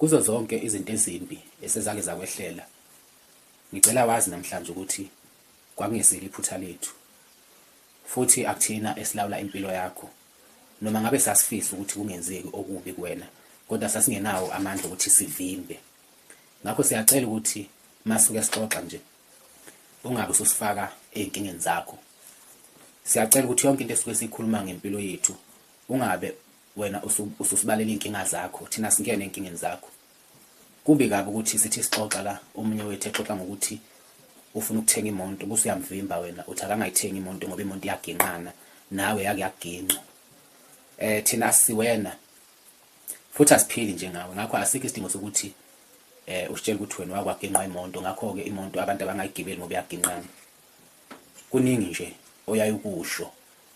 Kuzo zonke izinto ezimbi esezake zakwehlela, ngicela wazi namhlanje ukuthi kwakungesilo iphutha lethu, futhi akuthina esilawula impilo yakho. Noma ngabe sasifisa ukuthi kungenzeki okubi kuwena, kodwa sasingenawo amandla ukuthi sivimbe. Ngakho siyacela ukuthi masuke sixoxa nje, ungabe ususifaka ey'nkingeni zakho. Siyacela ukuthi yonke into esuke siyikhuluma ngempilo yethu, ungabe wena ususibalela iy'nkinga zakho, thina singene ey'nkingeni zakho. Kubi kabi ukuthi sithi sixoxa la, omunye wethu exoxa ngokuthi ufuna ukuthenga imoto, bese uyamvimba wena uthi akangayithengi imoto ngoba imoto iyaginqana, nawe yake yaginqa. Thina asiwena futhi asiphili njengawe, ngakho asikho isidingo sokuthi usitshela ukuthi wena wakwaginqa imoto, ngakho-ke imoto abantu abangayigibeli ngoba iyaginqana. Kuningi nje oyaye ukusho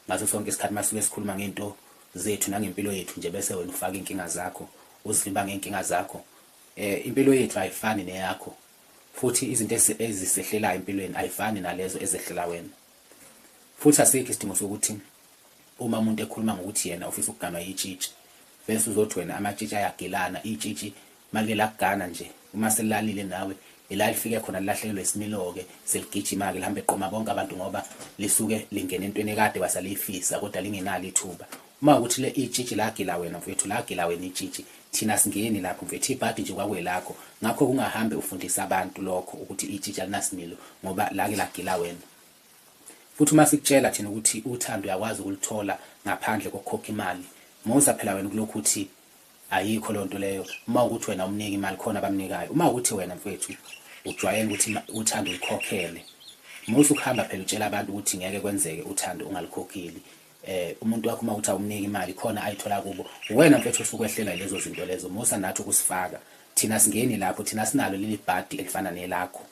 ngaso sonke isikhathi masuke sikhuluma ngento zethu nangempilo yethu nje, bese wena ufaka iy'nkinga zakho, uzivimba ngey'nkinga zakho. Impilo yethu ayifani neyakho, futhi izinto ezisehlelayo empilweni ayifani nalezo ezehlela wena. Futhi asikho isidingo sokuthi uma umuntu ekhuluma ngokuthi yena ufisa ukuganwa yitshitshi, bese uzothi wena amatshitshi ayagilana. Itshitshi malike lakugana nje, uma selilalile nawe ila lifike khona lilahlekelwe isimilo-ke, seligijima-ke lihambe eqoma bonke abantu ngoba lisuke lingena entweni ekade wasaliyifisa kodwa lingenalo ithuba. Uma ukuthi le itshitshi lagila wena mfethu, lagila wena itshitshi, thina singeni lapho mfethu, ibhadi nje kwakwelakho. Ngakho kungahambe ufundisa abantu lokho ukuthi itshitshi alinasimilo ngoba lake lagila wena. Futhi uma sikutshela thina ukuthi uthando uyakwazi ukulithola ngaphandle kokukhokha imali, musa phela wena kulokhu ukuthi ayikho leyo nto leyo. Uma ukuthi wena umnika imali khona abamnikayo, uma ukuthi wena mfethu ujwayele ukuthi uthando ulikhokhele, musa ukuhamba phela utshela abantu ukuthi ngeke kwenzeke uthando ungalikhokheli. Umuntu wakho uma uthi awumnika imali khona ayithola kubo, wena mfethu usukwehlela lezo zinto lezo, musa nathi ukusifaka. Thina singeni lapho, thina sinalo leli bhadi elifana nelakho.